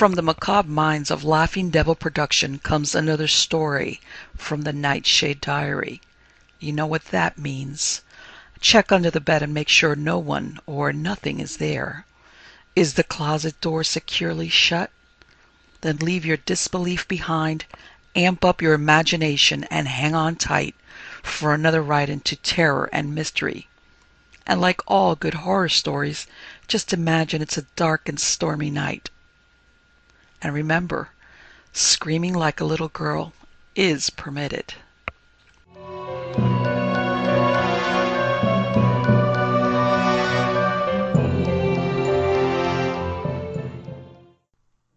From the macabre minds of Laughing Devil Production comes another story from the Nightshade Diary. You know what that means. Check under the bed and make sure no one or nothing is there. Is the closet door securely shut? Then leave your disbelief behind, amp up your imagination, and hang on tight for another ride into terror and mystery. And like all good horror stories, just imagine it's a dark and stormy night. And remember, screaming like a little girl is permitted.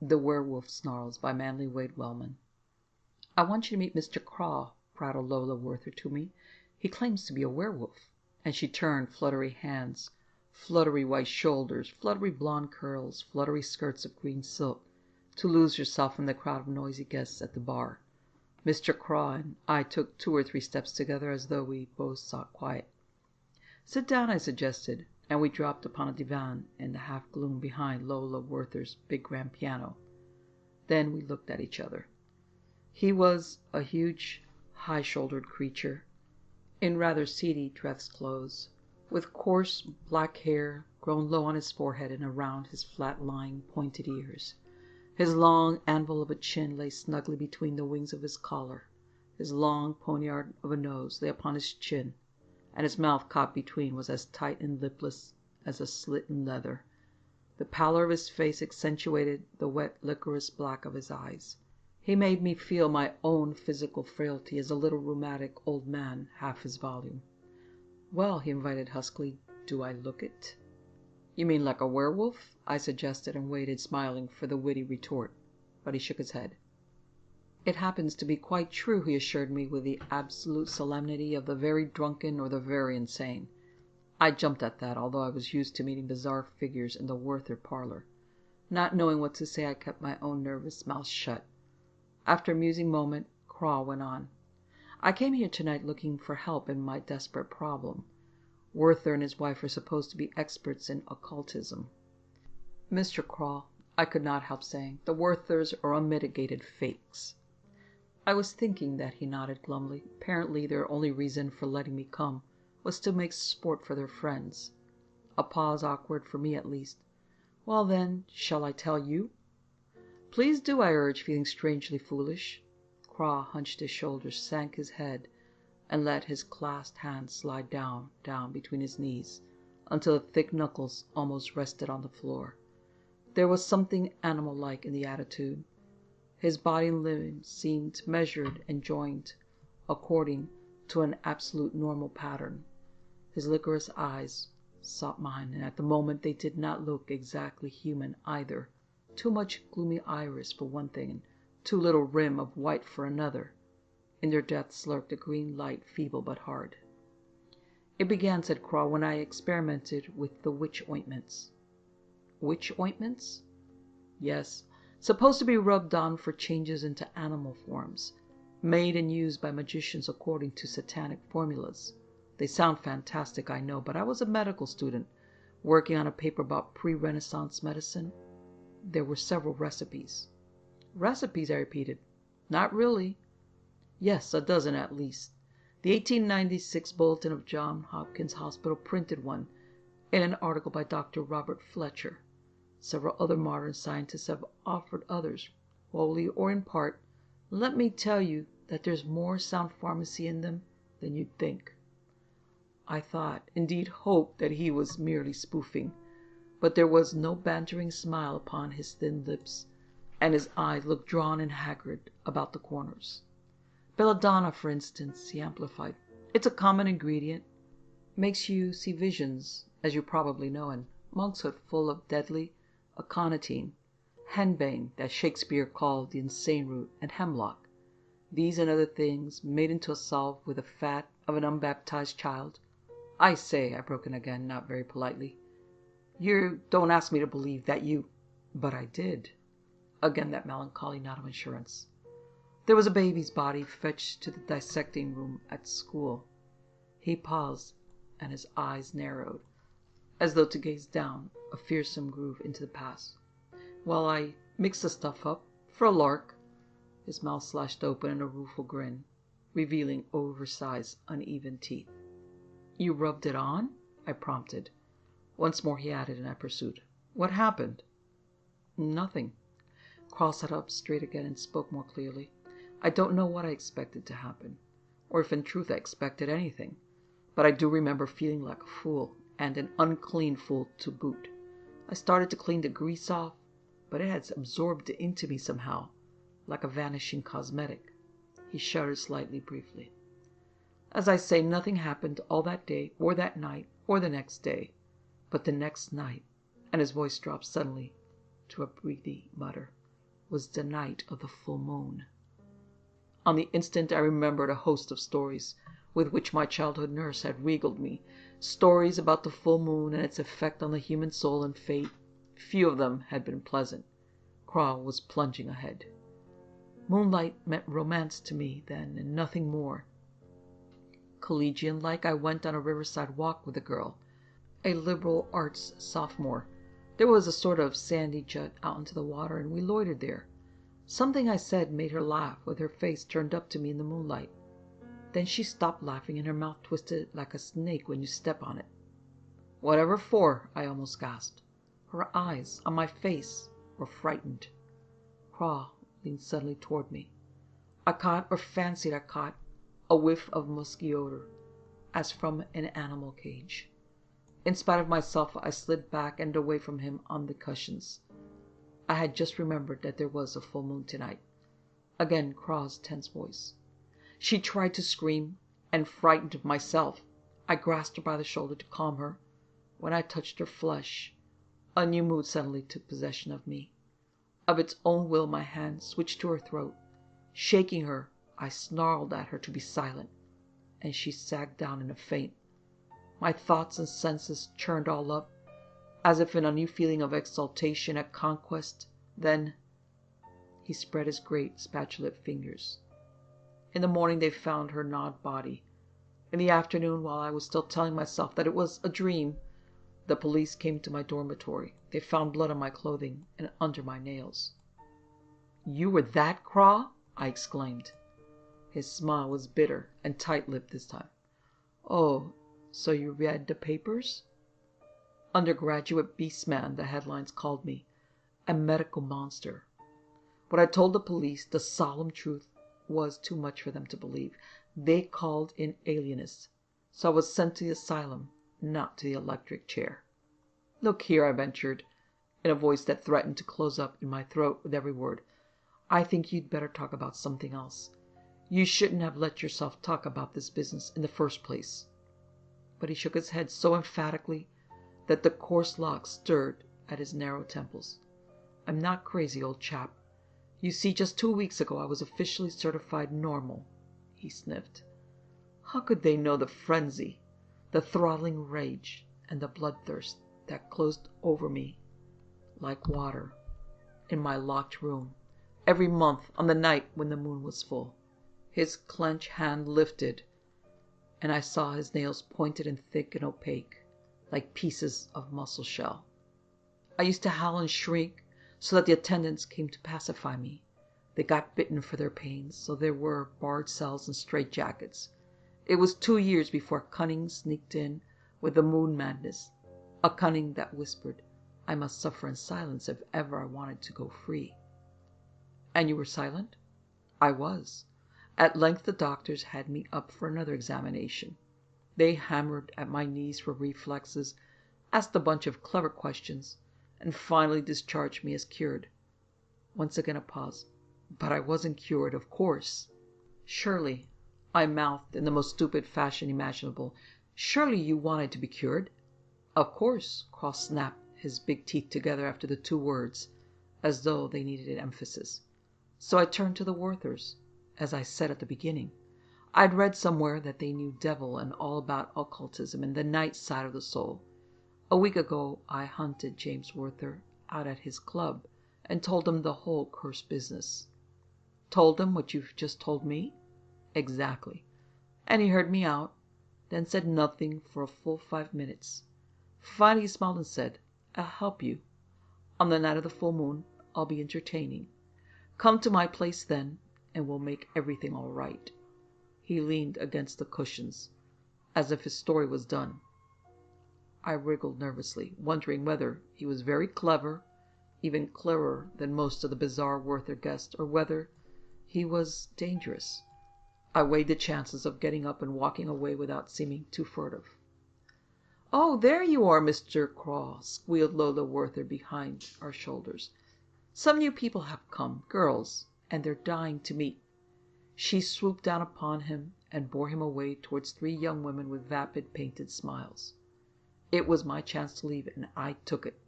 The Werewolf Snarls by Wellman. I want you to meet Mr. Craw, prattled Lola Werther to me. He claims to be a werewolf. And she turned fluttery hands, fluttery white shoulders, fluttery blonde curls, fluttery skirts of green silk, to lose herself in the crowd of noisy guests at the bar. Mr. Craw and I took 2 or 3 steps together as though we both sought quiet. "Sit down," I suggested, and we dropped upon a divan in the half-gloom behind Lola Werther's big grand piano. Then we looked at each other. He was a huge, high-shouldered creature, in rather seedy dress clothes, with coarse black hair grown low on his forehead and around his flat-lying, pointed ears. His long anvil of a chin lay snugly between the wings of his collar. His long poniard of a nose lay upon his chin, and his mouth caught between was as tight and lipless as a slit in leather. The pallor of his face accentuated the wet licorice black of his eyes. He made me feel my own physical frailty as a little rheumatic old man half his volume. "Well," he invited huskily, "do I look it?" "You mean like a werewolf?" I suggested, and waited, smiling, for the witty retort. But he shook his head. "It happens to be quite true," he assured me with the absolute solemnity of the very drunken or the very insane. I jumped at that, although I was used to meeting bizarre figures in the Werther parlor. Not knowing what to say, I kept my own nervous mouth shut. After a musing moment, Craw went on. "I came here tonight looking for help in my desperate problem. Werther and his wife are supposed to be experts in occultism." "Mr. Craw," I could not help saying, "the Werthers are unmitigated fakes." "I was thinking that," he nodded glumly. "Apparently their only reason for letting me come was to make sport for their friends." A pause, awkward for me at least. "Well then, shall I tell you?" "Please do," I urged, feeling strangely foolish. Craw hunched his shoulders, sank his head, and let his clasped hands slide down between his knees, until the thick knuckles almost rested on the floor. There was something animal-like in the attitude. His body and limbs seemed measured and joined according to an absolute normal pattern. His licorice eyes sought mine, and at the moment they did not look exactly human either. Too much gloomy iris for one thing, and too little rim of white for another. In their depths lurked a green light, feeble but hard. "It began," said Craw, "when I experimented with the witch ointments." "Witch ointments?" "Yes. Supposed to be rubbed on for changes into animal forms. Made and used by magicians according to satanic formulas. They sound fantastic, I know, but I was a medical student, working on a paper about pre-Renaissance medicine. There were several recipes." "Recipes?" I repeated. "Not really." "Yes, a dozen at least. The 1896 Bulletin of Johns Hopkins Hospital printed one, in an article by Dr. Robert Fletcher. Several other modern scientists have offered others, wholly or in part. Let me tell you that there's more sound pharmacy in them than you'd think." I thought, indeed hoped, that he was merely spoofing, but there was no bantering smile upon his thin lips, and his eyes looked drawn and haggard about the corners. "Belladonna, for instance," he amplified. "It's a common ingredient. Makes you see visions, as you probably know, and monkshood full of deadly aconitine, henbane, that Shakespeare called the insane root, and hemlock. These and other things made into a salve with the fat of an unbaptized child." "I say," I broke in again, not very politely, "you don't ask me to believe that you—" "But I did." Again that melancholy nod of assurance. "There was a baby's body fetched to the dissecting room at school." He paused, and his eyes narrowed, as though to gaze down a fearsome groove into the past. Well, I mixed the stuff up, for a lark. His mouth slashed open in a rueful grin, revealing oversized, uneven teeth. You rubbed it on? I prompted. Once more he added, and I pursued. What happened? Nothing. Cross sat up straight again and spoke more clearly. I don't know what I expected to happen, or if in truth I expected anything, but I do remember feeling like a fool, and an unclean fool to boot. I started to clean the grease off, but it had absorbed into me somehow, like a vanishing cosmetic. He shuddered slightly, briefly. As I say, nothing happened all that day, or that night, or the next day. But the next night, and his voice dropped suddenly to a breathy mutter, was the night of the full moon. On the instant I remembered a host of stories with which my childhood nurse had regaled me, stories about the full moon and its effect on the human soul and fate. Few of them had been pleasant. Craw was plunging ahead. Moonlight meant romance to me then, and nothing more. Collegian-like, I went on a riverside walk with a girl, a liberal arts sophomore. There was a sort of sandy jut out into the water, and we loitered there. Something I said made her laugh, with her face turned up to me in the moonlight. Then she stopped laughing, and her mouth twisted like a snake when you step on it. Whatever for? I almost gasped. Her eyes, on my face, were frightened. Craw leaned suddenly toward me. I caught, or fancied I caught, a whiff of musky odor, as from an animal cage. In spite of myself, I slid back and away from him on the cushions. I had just remembered that there was a full moon tonight. Again Craw's tense voice. She tried to scream, and frightened myself. I grasped her by the shoulder to calm her. When I touched her flesh, a new mood suddenly took possession of me. Of its own will, my hand switched to her throat. Shaking her, I snarled at her to be silent, and she sagged down in a faint. My thoughts and senses churned all up, as if in a new feeling of exultation at conquest. Then he spread his great spatulate fingers. In the morning they found her gnawed body. In the afternoon, while I was still telling myself that it was a dream, the police came to my dormitory. They found blood on my clothing and under my nails. You were that Craw? I exclaimed. His smile was bitter and tight-lipped this time. Oh, so you read the papers? Undergraduate beastman, the headlines called me. A medical monster. What I told the police, the solemn truth, was too much for them to believe. They called in alienists. So I was sent to the asylum, not to the electric chair. Look here, I ventured, in a voice that threatened to close up in my throat with every word. I think you'd better talk about something else. You shouldn't have let yourself talk about this business in the first place. But he shook his head so emphatically that the coarse locks stirred at his narrow temples. I'm not crazy, old chap. You see, just 2 weeks ago I was officially certified normal. He sniffed. How could they know the frenzy, the throttling rage, and the bloodthirst that closed over me like water in my locked room every month on the night when the moon was full? His clenched hand lifted, and I saw his nails pointed and thick and opaque, like pieces of mussel shell. I used to howl and shriek so that the attendants came to pacify me. They got bitten for their pains, so there were barred cells and straitjackets. It was 2 years before cunning sneaked in with the moon madness, a cunning that whispered, I must suffer in silence if ever I wanted to go free. And you were silent? I was. At length the doctors had me up for another examination. They hammered at my knees for reflexes, asked a bunch of clever questions, and finally discharged me as cured. Once again a pause. But I wasn't cured, of course. Surely, I mouthed in the most stupid fashion imaginable, surely you wanted to be cured? Of course, Cross snapped his big teeth together after the 2 words, as though they needed emphasis. So I turned to the Werthers, as I said at the beginning. I'd read somewhere that they knew devil and all about occultism and the night side of the soul. A week ago I hunted James Werther out at his club and told him the whole cursed business. Told him what you've just told me? Exactly. And he heard me out, then said nothing for a full 5 minutes. Finally he smiled and said, I'll help you. On the night of the full moon, I'll be entertaining. Come to my place then, and we'll make everything all right." He leaned against the cushions, as if his story was done. I wriggled nervously, wondering whether he was very clever, even cleverer than most of the bizarre Werther guests, or whether he was dangerous. I weighed the chances of getting up and walking away without seeming too furtive. "Oh, there you are, Mr. Craw," squealed Lola Werther behind our shoulders. "Some new people have come, girls, and they're dying to meet." She swooped down upon him and bore him away towards three young women with vapid, painted smiles. It was my chance to leave, and I took it.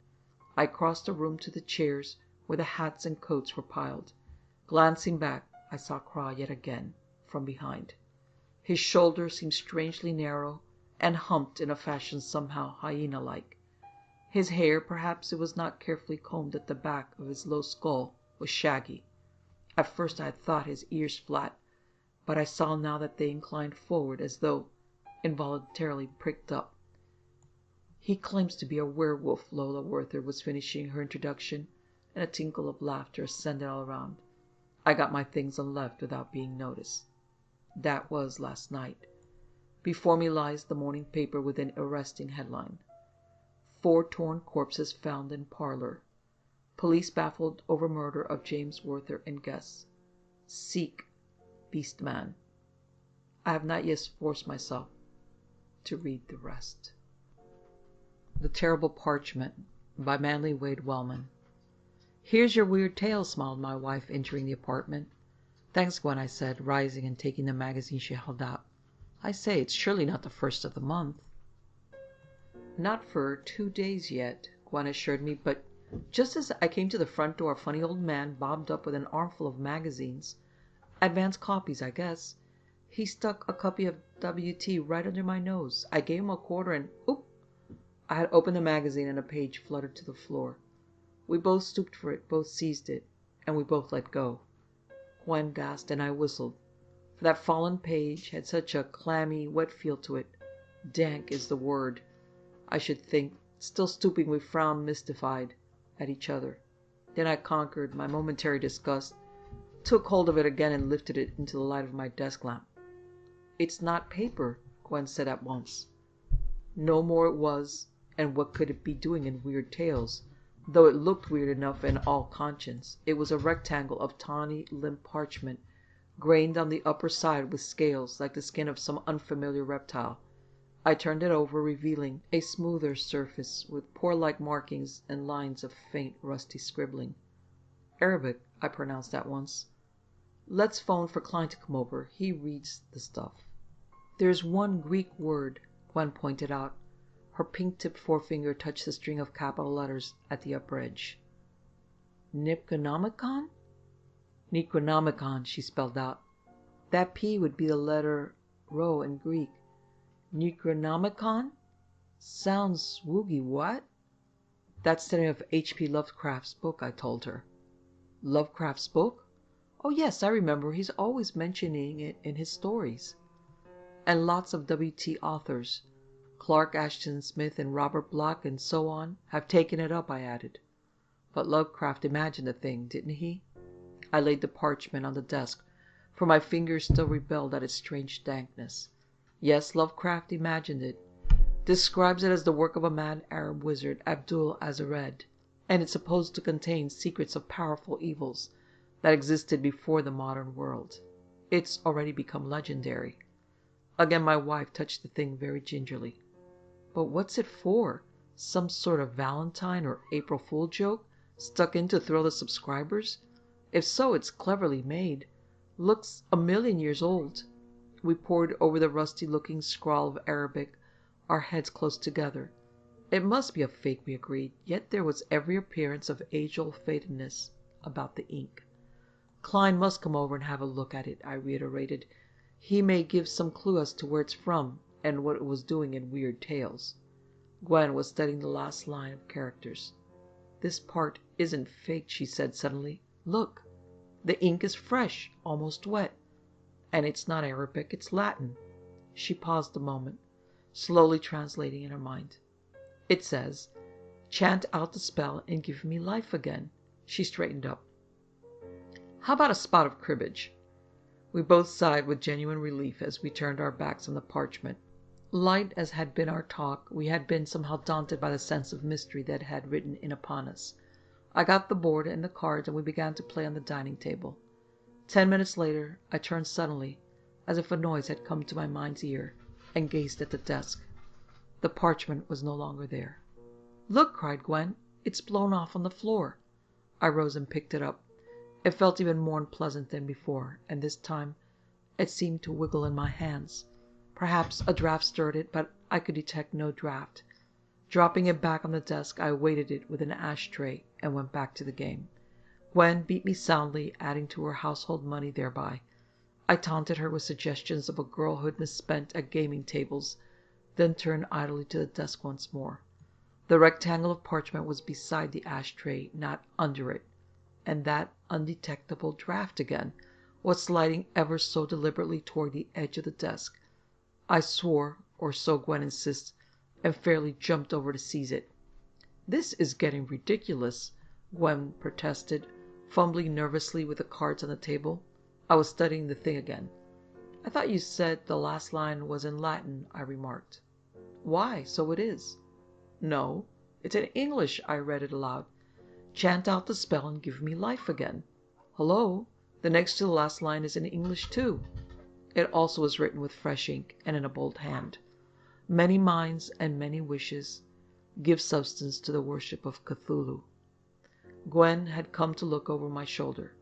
I crossed the room to the chairs where the hats and coats were piled. Glancing back, I saw Craw yet again, from behind. His shoulders seemed strangely narrow and humped in a fashion somehow hyena-like. His hair, perhaps it was not carefully combed at the back of his low skull, was shaggy. At first I had thought his ears flat, but I saw now that they inclined forward as though involuntarily pricked up. "He claims to be a werewolf," Lola Werther was finishing her introduction, and a tinkle of laughter ascended all around. I got my things and left without being noticed. That was last night. Before me lies the morning paper with an arresting headline: "4 torn corpses found in parlor. Police baffled over murder of James Werther and guests. Seek beast man." I have not yet forced myself to read the rest. The Terrible Parchment by Marlene Wellman. "Here's your weird tale," smiled my wife, entering the apartment. "Thanks, Gwen," I said, rising and taking the magazine she held out. "I say, it's surely not the first of the month." "Not for 2 days yet," Gwen assured me, but just as I came to the front door, a funny old man bobbed up with an armful of magazines. Advance copies, I guess. He stuck a copy of W.T. right under my nose. I gave him a quarter and oop! I had opened the magazine and a page fluttered to the floor. We both stooped for it, both seized it, and we both let go. Gwen gasped and I whistled, for that fallen page had such a clammy, wet feel to it. Dank is the word, I should think. Still stooping, we frowned mystified at each other. Then I conquered my momentary disgust, took hold of it again and lifted it into the light of my desk lamp. "It's not paper," Gwen said at once. No more it was, and what could it be doing in Weird Tales? Though it looked weird enough in all conscience. It was a rectangle of tawny, limp parchment, grained on the upper side with scales like the skin of some unfamiliar reptile. I turned it over, revealing a smoother surface with pore-like markings and lines of faint, rusty scribbling. "Arabic," I pronounced at once. "Let's phone for Klein to come over. He reads the stuff." "There's one Greek word," Gwen pointed out. Her pink-tipped forefinger touched the string of capital letters at the upper edge. "Necronomicon?" "Necronomicon," she spelled out. "That P would be the letter rho in Greek. Necronomicon? Sounds woogie, what?" "That's the name of H.P. Lovecraft's book," I told her. "Lovecraft's book? Oh yes, I remember. He's always mentioning it in his stories." "And lots of W.T. authors. Clark Ashton Smith and Robert Bloch and so on have taken it up," I added. "But Lovecraft imagined the thing, didn't he?" I laid the parchment on the desk, for my fingers still rebelled at its strange dankness. "Yes, Lovecraft imagined it. Describes it as the work of a mad Arab wizard, Abdul Azared, and it's supposed to contain secrets of powerful evils that existed before the modern world. It's already become legendary." Again my wife touched the thing very gingerly. "But what's it for? Some sort of Valentine or April Fool joke stuck in to thrill the subscribers? If so, it's cleverly made. Looks 1,000,000 years old." We pored over the rusty-looking scrawl of Arabic, our heads close together. It must be a fake, we agreed, yet there was every appearance of age-old fatedness about the ink. "Klein must come over and have a look at it," I reiterated. "He may give some clue as to where it's from and what it was doing in Weird Tales." Gwen was studying the last line of characters. "This part isn't faked," she said suddenly. "Look, the ink is fresh, almost wet. And it's not Arabic, it's Latin." She paused a moment, slowly translating in her mind. "It says, 'Chant out the spell and give me life again.' She straightened up. How about a spot of cribbage? We both sighed with genuine relief as we turned our backs on the parchment. Light as had been our talk, we had been somehow daunted by the sense of mystery that had written in upon us. I got the board and the cards, and we began to play on the dining table. 10 minutes later, I turned suddenly, as if a noise had come to my mind's ear, and gazed at the desk. The parchment was no longer there. "Look!" cried Gwen. "It's blown off on the floor." I rose and picked it up. It felt even more unpleasant than before, and this time it seemed to wiggle in my hands. Perhaps a draft stirred it, but I could detect no draft. Dropping it back on the desk, I weighted it with an ashtray and went back to the game. Gwen beat me soundly, adding to her household money thereby. I taunted her with suggestions of a girlhood misspent at gaming tables, then turned idly to the desk once more. The rectangle of parchment was beside the ashtray, not under it, and that undetectable draft again was sliding ever so deliberately toward the edge of the desk. I swore, or so Gwen insists, and fairly jumped over to seize it. "This is getting ridiculous," Gwen protested, fumbling nervously with the cards on the table. I was studying the thing again. "I thought you said the last line was in Latin," I remarked. "Why, so it is." "No, it's in English," I read it aloud. "Chant out the spell and give me life again." "Hello, the next to the last line is in English too." It also was written with fresh ink and in a bold hand. "Many minds and many wishes give substance to the worship of Cthulhu." Gwen had come to look over my shoulder.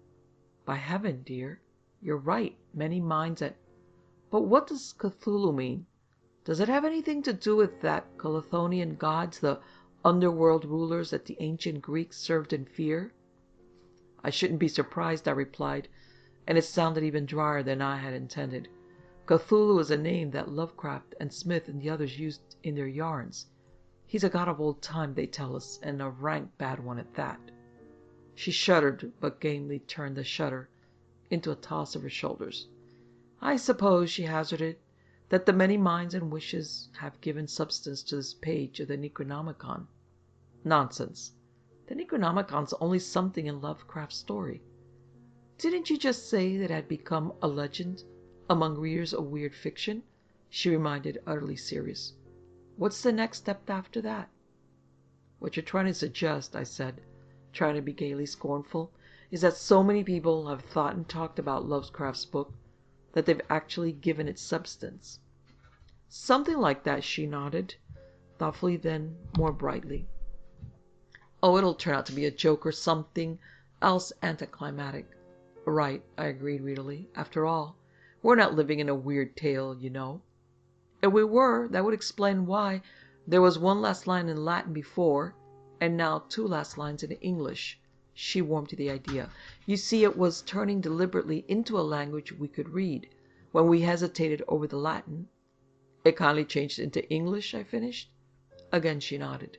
"By heaven, dear, you're right. Many minds and... But what does Cthulhu mean? Does it have anything to do with that Colothonian gods, the underworld rulers that the ancient Greeks served in fear?" "I shouldn't be surprised," I replied, and it sounded even drier than I had intended. "Cthulhu is a name that Lovecraft and Smith and the others used in their yarns. He's a god of old time, they tell us, and a rank bad one at that." She shuddered, but gamely turned the shudder into a toss of her shoulders. "I suppose," she hazarded, "that the many minds and wishes have given substance to this page of the Necronomicon." "Nonsense. The Necronomicon's only something in Lovecraft's story." "Didn't you just say that it had become a legend among readers of weird fiction?" she reminded, utterly serious. "What's the next step after that?" "What you're trying to suggest," I said, trying to be gaily scornful, "is that so many people have thought and talked about Lovecraft's book that they've actually given it substance." "Something like that," she nodded, thoughtfully, then more brightly. "Oh, it'll turn out to be a joke or something else anticlimactic." "Right," I agreed readily. "After all, we're not living in a weird tale, you know." "If we were, that would explain why there was one last line in Latin before, and now 2 last lines in English." She warmed to the idea. "You see, it was turning deliberately into a language we could read. When we hesitated over the Latin, it kindly changed into English," I finished. Again she nodded.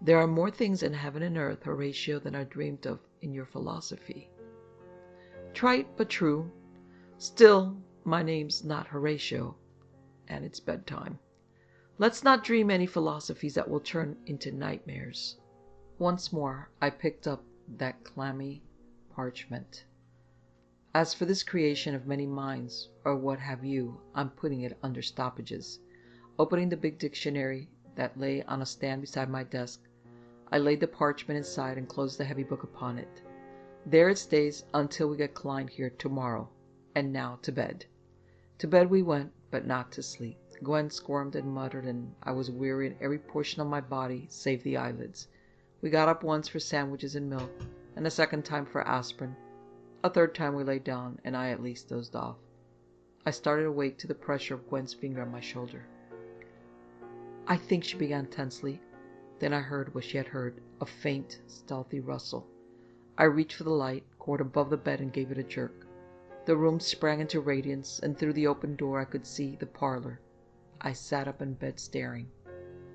"There are more things in heaven and earth, Horatio, than are dreamed of in your philosophy." Trite but true. Still, my name's not Horatio, and it's bedtime. Let's not dream any philosophies that will turn into nightmares. Once more I picked up that clammy parchment. As for this creation of many minds, or what have you, I'm putting it under stoppages. Opening the big dictionary that lay on a stand beside my desk, I laid the parchment inside and closed the heavy book upon it. There it stays until we get Klein here tomorrow. And now to bed. To bed we went, but not to sleep. Gwen squirmed and muttered, and I was weary in every portion of my body save the eyelids. We got up once for sandwiches and milk, and a second time for aspirin. A third time we lay down, and I at least dozed off. I started awake to the pressure of Gwen's finger on my shoulder. "I think," she began tensely. Then I heard what she had heard, a faint, stealthy rustle. I reached for the light, caught above the bed, and gave it a jerk. The room sprang into radiance, and through the open door I could see the parlor. I sat up in bed staring.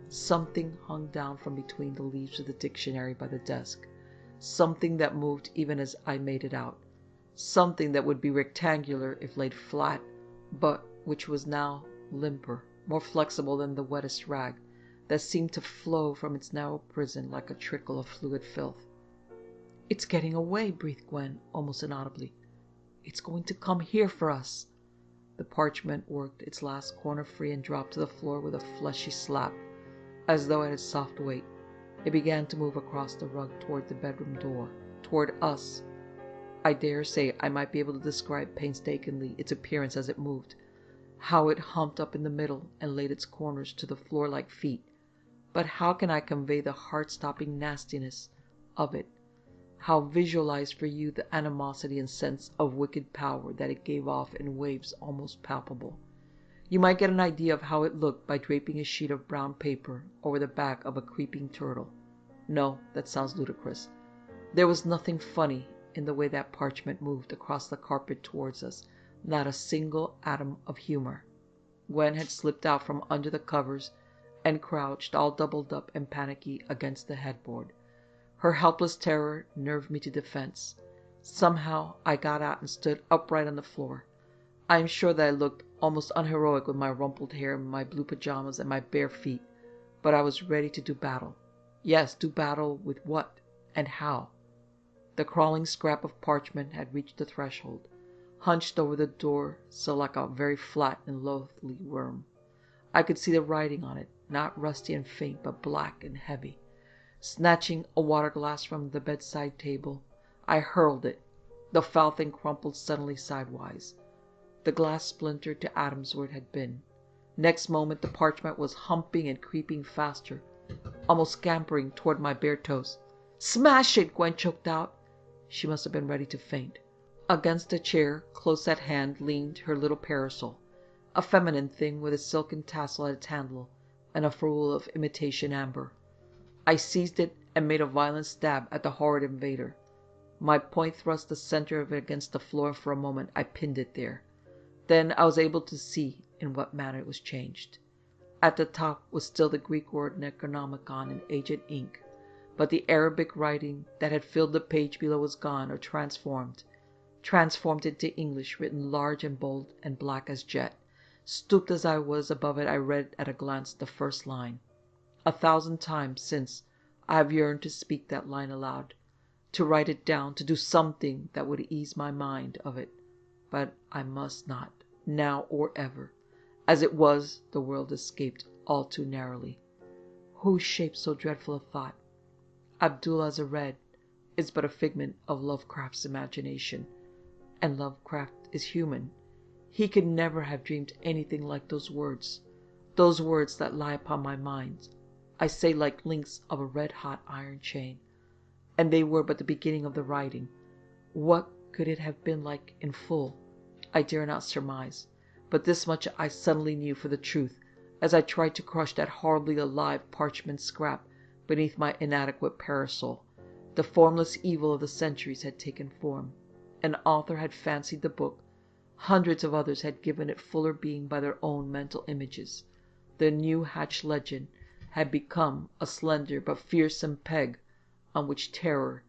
Something hung down from between the leaves of the dictionary by the desk. Something that moved even as I made it out. Something that would be rectangular if laid flat, but which was now limper, more flexible than the wettest rag, that seemed to flow from its narrow prison like a trickle of fluid filth. "It's getting away," breathed Gwen, almost inaudibly. "It's going to come here for us." The parchment worked its last corner free and dropped to the floor with a fleshy slap, as though it had soft weight. It began to move across the rug toward the bedroom door, toward us. I dare say I might be able to describe painstakingly its appearance as it moved, how it humped up in the middle and laid its corners to the floor like feet. But how can I convey the heart-stopping nastiness of it? How visualize for you the animosity and sense of wicked power that it gave off in waves almost palpable? You might get an idea of how it looked by draping a sheet of brown paper over the back of a creeping turtle. No, that sounds ludicrous. There was nothing funny in the way that parchment moved across the carpet towards us, not a single atom of humor. Gwen had slipped out from under the covers and crouched all doubled up and panicky against the headboard. Her helpless terror nerved me to defense. Somehow I got out and stood upright on the floor. I am sure that I looked almost unheroic with my rumpled hair, my blue pajamas, and my bare feet, but I was ready to do battle. Yes, do battle with what and how? The crawling scrap of parchment had reached the threshold, hunched over the door sill like a very flat and loathly worm. I could see the writing on it, not rusty and faint, but black and heavy. Snatching a water glass from the bedside table, I hurled it. The foul thing crumpled suddenly sidewise. The glass splintered to atoms where it had been. Next moment the parchment was humping and creeping faster, almost scampering toward my bare toes. "Smash it!" Gwen choked out. She must have been ready to faint. Against a chair, close at hand, leaned her little parasol, a feminine thing with a silken tassel at its handle and a ferrule of imitation amber. I seized it and made a violent stab at the horrid invader. My point thrust the center of it against the floor, and for a moment I pinned it there. Then I was able to see in what manner it was changed. At the top was still the Greek word Necronomicon in aged ink, but the Arabic writing that had filled the page below was gone or transformed into English, written large and bold and black as jet. Stooped as I was above it, I read at a glance the first line. 1,000 times since I have yearned to speak that line aloud, to write it down, to do something that would ease my mind of it. But I must not, now or ever. As it was, the world escaped all too narrowly. Who shaped so dreadful a thought? Abdullah Zared is but a figment of Lovecraft's imagination, and Lovecraft is human. He could never have dreamed anything like those words that lie upon my mind, I say, like links of a red-hot iron chain. And they were but the beginning of the writing. What could it have been like in full? I dare not surmise, but this much I suddenly knew for the truth, as I tried to crush that horribly alive parchment scrap beneath my inadequate parasol. The formless evil of the centuries had taken form. An author had fancied the book. Hundreds of others had given it fuller being by their own mental images. The new-hatched legend had become a slender but fearsome peg on which terror,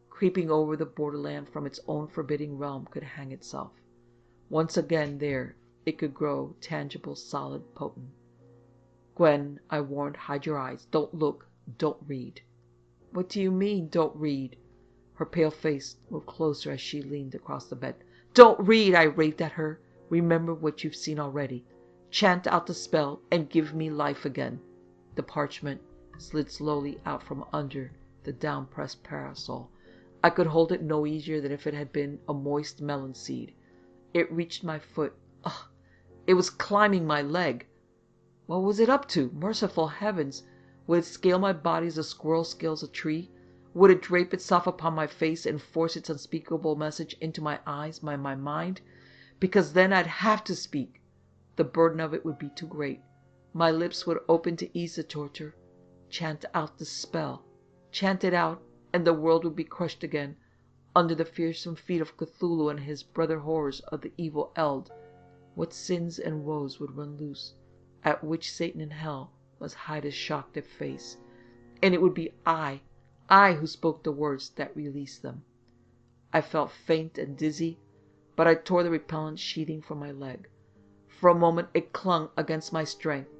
creeping over the borderland from its own forbidding realm, could hang itself. Once again there, it could grow tangible, solid, potent. "Gwen," I warned, "hide your eyes. Don't look. Don't read." "What do you mean, don't read?" Her pale face moved closer as she leaned across the bed. "Don't read!" I raved at her. "Remember what you've seen already. Chant out the spell and give me life again." The parchment slid slowly out from under the down-pressed parasol. I could hold it no easier than if it had been a moist melon seed. It reached my foot. Ugh! It was climbing my leg. What was it up to? Merciful heavens! Would it scale my body as a squirrel scales a tree? Would it drape itself upon my face and force its unspeakable message into my eyes, my mind? Because then I'd have to speak. The burden of it would be too great. My lips would open to ease the torture. Chant out the spell. Chant it out, and the world would be crushed again under the fearsome feet of Cthulhu and his brother horrors of the evil Eld. What sins and woes would run loose, at which Satan in hell must hide his shocked face. And it would be I who spoke the words that released them. I felt faint and dizzy, but I tore the repellent sheathing from my leg. For a moment it clung against my strength,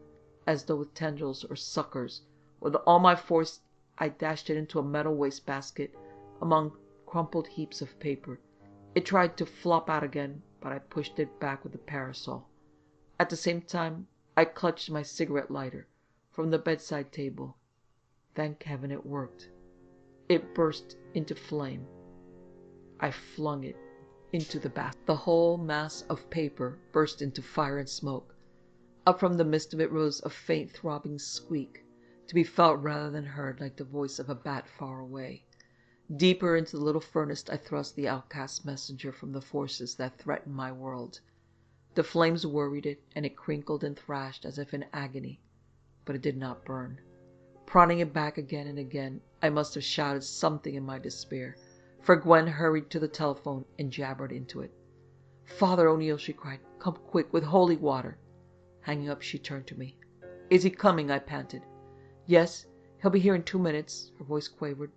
as though with tendrils or suckers. With all my force I dashed it into a metal wastebasket among crumpled heaps of paper. It tried to flop out again, but I pushed it back with the parasol. At the same time, I clutched my cigarette lighter from the bedside table. Thank heaven it worked. It burst into flame. I flung it into the bath. The whole mass of paper burst into fire and smoke. Up from the midst of it rose a faint throbbing squeak, to be felt rather than heard, like the voice of a bat far away. Deeper into the little furnace I thrust the outcast messenger from the forces that threatened my world. The flames worried it, and it crinkled and thrashed as if in agony, but it did not burn. Prodding it back again and again, I must have shouted something in my despair, for Gwen hurried to the telephone and jabbered into it. "Father O'Neill," she cried, "come quick, with holy water." Hanging up, she turned to me. "Is he coming?" I panted. "Yes, he'll be here in 2 minutes," her voice quavered.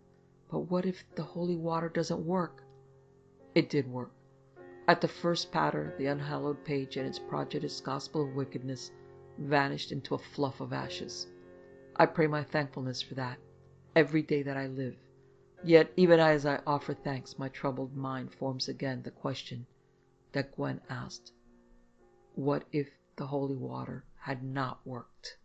"But what if the holy water doesn't work?" It did work. At the first patter, the unhallowed page and its prejudiced gospel of wickedness vanished into a fluff of ashes. I pray my thankfulness for that, every day that I live. Yet, even as I offer thanks, my troubled mind forms again the question that Gwen asked. What if the holy water had not worked?